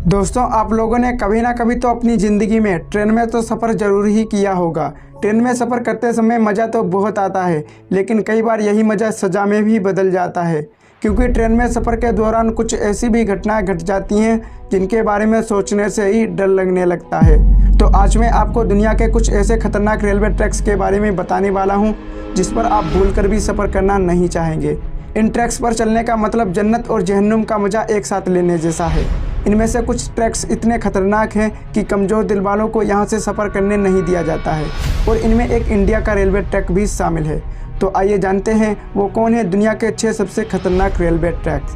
दोस्तों, आप लोगों ने कभी ना कभी तो अपनी ज़िंदगी में ट्रेन में तो सफ़र ज़रूर ही किया होगा। ट्रेन में सफ़र करते समय मज़ा तो बहुत आता है, लेकिन कई बार यही मज़ा सज़ा में भी बदल जाता है, क्योंकि ट्रेन में सफ़र के दौरान कुछ ऐसी भी घटनाएं घट जाती हैं जिनके बारे में सोचने से ही डर लगने लगता है। तो आज मैं आपको दुनिया के कुछ ऐसे खतरनाक रेलवे ट्रैक्स के बारे में बताने वाला हूँ जिस पर आप भूल कर भी सफ़र करना नहीं चाहेंगे। इन ट्रैक्स पर चलने का मतलब जन्नत और जहन्नुम का मज़ा एक साथ लेने जैसा है। इनमें से कुछ ट्रैक्स इतने खतरनाक हैं कि कमज़ोर दिल वालों को यहाँ से सफ़र करने नहीं दिया जाता है, और इनमें एक इंडिया का रेलवे ट्रैक भी शामिल है। तो आइए जानते हैं वो कौन है दुनिया के 6 सबसे खतरनाक railway tracks.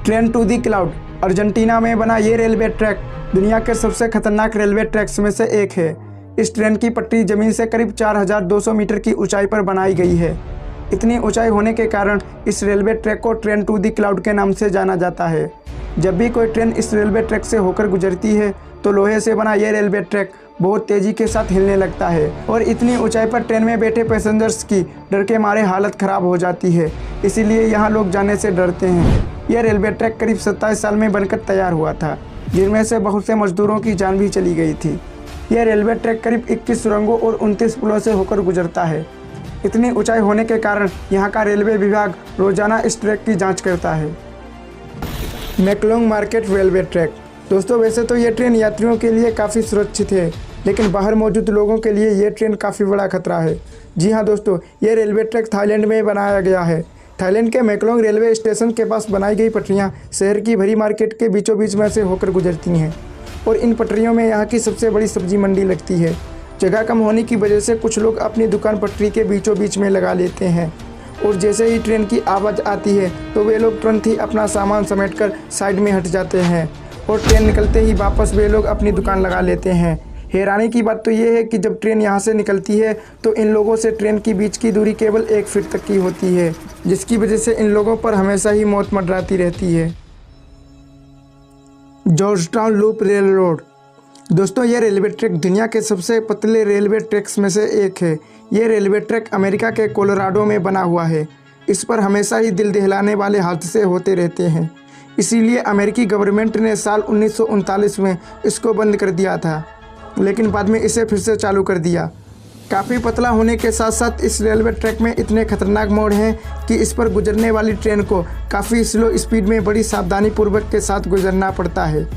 Train to the cloud, Argentina में बना ये रेलवे ट्रैक दुनिया के सबसे खतरनाक रेलवे ट्रैक्स में से एक है। इस ट्रेन की पटरी ज़मीन से करीब 4200 मीटर की ऊंचाई पर बनाई गई है। इतनी ऊंचाई होने के कारण इस रेलवे ट्रैक को ट्रेन टू दी क्लाउड के नाम से जाना जाता है। जब भी कोई ट्रेन इस रेलवे ट्रैक से होकर गुजरती है तो लोहे से बना यह रेलवे ट्रैक बहुत तेज़ी के साथ हिलने लगता है, और इतनी ऊंचाई पर ट्रेन में बैठे पैसेंजर्स की डर के मारे हालत ख़राब हो जाती है। इसीलिए यहाँ लोग जाने से डरते हैं। यह रेलवे ट्रैक करीब 27 साल में बनकर तैयार हुआ था, जिनमें से बहुत से मजदूरों की जान भी चली गई थी। यह रेलवे ट्रैक करीब 21 सुरंगों और 29 पुलों से होकर गुजरता है। इतनी ऊंचाई होने के कारण यहाँ का रेलवे विभाग रोजाना इस ट्रैक की जांच करता है। मैकलोंग मार्केट रेलवे ट्रैक। दोस्तों, वैसे तो ये ट्रेन यात्रियों के लिए काफ़ी सुरक्षित है, लेकिन बाहर मौजूद लोगों के लिए ये ट्रेन काफ़ी बड़ा खतरा है। जी हाँ दोस्तों, ये रेलवे ट्रैक थाईलैंड में बनाया गया है। थाईलैंड के मैकलोंग रेलवे स्टेशन के पास बनाई गई पटरियाँ शहर की भरी मार्केट के बीचों बीच में से होकर गुजरती हैं, और इन पटरियों में यहाँ की सबसे बड़ी सब्जी मंडी लगती है। जगह कम होने की वजह से कुछ लोग अपनी दुकान पटरी के बीचों बीच में लगा लेते हैं, और जैसे ही ट्रेन की आवाज़ आती है तो वे लोग तुरंत ही अपना सामान समेटकर साइड में हट जाते हैं, और ट्रेन निकलते ही वापस वे लोग अपनी दुकान लगा लेते हैं। हैरानी की बात तो ये है कि जब ट्रेन यहाँ से निकलती है तो इन लोगों से ट्रेन के बीच की दूरी केवल 1 फीट तक की होती है, जिसकी वजह से इन लोगों पर हमेशा ही मौत मंडराती रहती है। Georgetown loop rail road. दोस्तों, यह रेलवे ट्रैक दुनिया के सबसे पतले रेलवे ट्रैक्स में से एक है। यह रेलवे ट्रैक अमेरिका के कोलोराडो में बना हुआ है। इस पर हमेशा ही दिल दहलाने वाले हादसे होते रहते हैं। इसीलिए अमेरिकी गवर्नमेंट ने साल 1939 में इसको बंद कर दिया था, लेकिन बाद में इसे फिर से चालू कर दिया। काफ़ी पतला होने के साथ साथ इस रेलवे ट्रैक में इतने खतरनाक मोड़ हैं कि इस पर गुजरने वाली ट्रेन को काफ़ी स्लो स्पीड में बड़ी सावधानीपूर्वक के साथ गुजरना पड़ता है।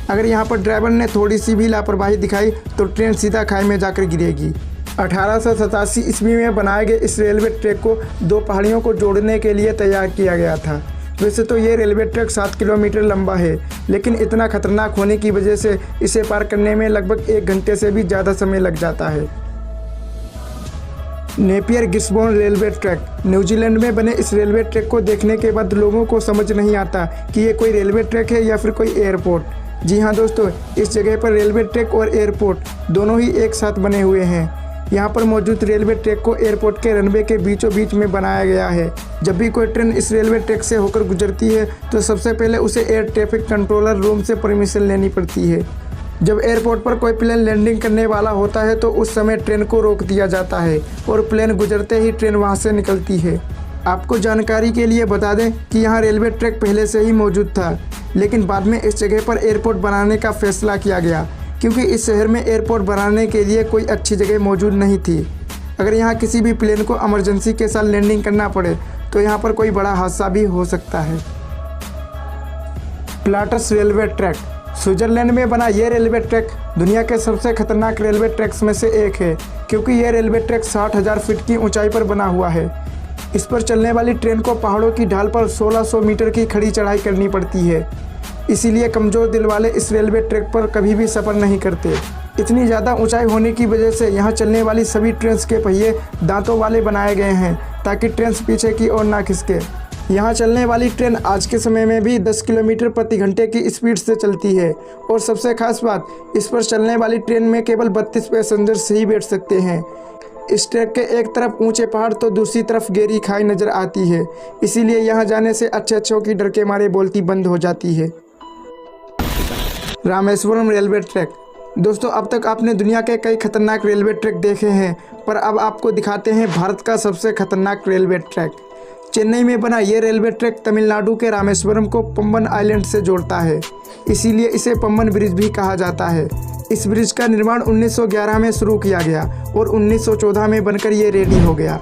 अगर यहाँ पर ड्राइवर ने थोड़ी सी भी लापरवाही दिखाई तो ट्रेन सीधा खाई में जाकर गिरेगी। 1887 ईस्वी में बनाए गए इस रेलवे ट्रैक को 2 पहाड़ियों को जोड़ने के लिए तैयार किया गया था। वैसे तो ये रेलवे ट्रैक 7 किलोमीटर लंबा है, लेकिन इतना खतरनाक होने की वजह से इसे पार करने में लगभग 1 घंटे से भी ज़्यादा समय लग जाता है। Napier Gisborne railway track. New Zealand में बने इस रेलवे ट्रैक को देखने के बाद लोगों को समझ नहीं आता कि ये कोई रेलवे ट्रैक है या फिर कोई एयरपोर्ट। जी हाँ दोस्तों, इस जगह पर रेलवे ट्रैक और एयरपोर्ट दोनों ही एक साथ बने हुए हैं। यहाँ पर मौजूद रेलवे ट्रैक को एयरपोर्ट के रनवे के बीचों बीच में बनाया गया है। जब भी कोई ट्रेन इस रेलवे ट्रैक से होकर गुजरती है तो सबसे पहले उसे एयर ट्रैफिक कंट्रोलर रूम से परमिशन लेनी पड़ती है। जब एयरपोर्ट पर कोई प्लेन लैंडिंग करने वाला होता है तो उस समय ट्रेन को रोक दिया जाता है, और प्लेन गुजरते ही ट्रेन वहाँ से निकलती है। आपको जानकारी के लिए बता दें कि यहाँ रेलवे ट्रैक पहले से ही मौजूद था, लेकिन बाद में इस जगह पर एयरपोर्ट बनाने का फैसला किया गया, क्योंकि इस शहर में एयरपोर्ट बनाने के लिए कोई अच्छी जगह मौजूद नहीं थी। अगर यहाँ किसी भी प्लेन को इमरजेंसी के साथ लैंडिंग करना पड़े तो यहाँ पर कोई बड़ा हादसा भी हो सकता है। Platters railway track. स्विट्जरलैंड में बना यह रेलवे ट्रैक दुनिया के सबसे खतरनाक रेलवे ट्रैक्स में से एक है, क्योंकि यह रेलवे ट्रैक 60,000 फीट की ऊंचाई पर बना हुआ है। इस पर चलने वाली ट्रेन को पहाड़ों की ढाल पर 1600 मीटर की खड़ी चढ़ाई करनी पड़ती है। इसीलिए कमज़ोर दिल वाले इस रेलवे ट्रैक पर कभी भी सफ़र नहीं करते। इतनी ज़्यादा ऊंचाई होने की वजह से यहाँ चलने वाली सभी ट्रेन के पहिए दांतों वाले बनाए गए हैं, ताकि ट्रेन पीछे की ओर ना खिसके। यहाँ चलने वाली ट्रेन आज के समय में भी 10 किलोमीटर प्रति घंटे की स्पीड से चलती है, और सबसे खास बात, इस पर चलने वाली ट्रेन में केवल 32 पैसेंजर्स ही बैठ सकते हैं। इस ट्रैक के एक तरफ ऊंचे पहाड़ तो दूसरी तरफ गहरी खाई नज़र आती है, इसीलिए यहाँ जाने से अच्छों की डर के मारे बोलती बंद हो जाती है। Rameswaram railway track. दोस्तों, अब तक आपने दुनिया के कई खतरनाक रेलवे ट्रैक देखे हैं, पर अब आपको दिखाते हैं भारत का सबसे खतरनाक रेलवे ट्रैक। चेन्नई में बना ये रेलवे ट्रैक तमिलनाडु के रामेश्वरम को पंबन आइलैंड से जोड़ता है। इसीलिए इसे पंबन ब्रिज भी कहा जाता है। इस ब्रिज का निर्माण 1911 में शुरू किया गया और 1914 में बनकर ये रेडी हो गया।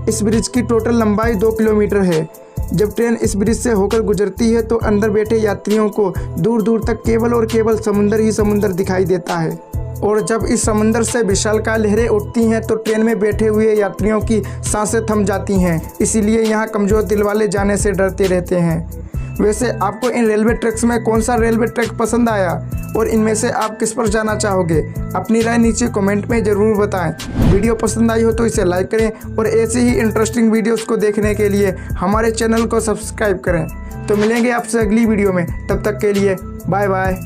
इस ब्रिज की टोटल लंबाई 2 किलोमीटर है। जब ट्रेन इस ब्रिज से होकर गुजरती है तो अंदर बैठे यात्रियों को दूर दूर तक केवल और केवल समुंदर ही समुंदर दिखाई देता है। और जब इस समुंदर से विशालकाय लहरें उठती हैं तो ट्रेन में बैठे हुए यात्रियों की सांसें थम जाती हैं। इसीलिए यहाँ कमज़ोर दिल वाले जाने से डरते रहते हैं। वैसे आपको इन रेलवे ट्रैक्स में कौन सा रेलवे ट्रैक पसंद आया और इनमें से आप किस पर जाना चाहोगे? अपनी राय नीचे कमेंट में ज़रूर बताएं। वीडियो पसंद आई हो तो इसे लाइक करें और ऐसे ही इंटरेस्टिंग वीडियोस को देखने के लिए हमारे चैनल को सब्सक्राइब करें। तो मिलेंगे आपसे अगली वीडियो में, तब तक के लिए बाय बाय।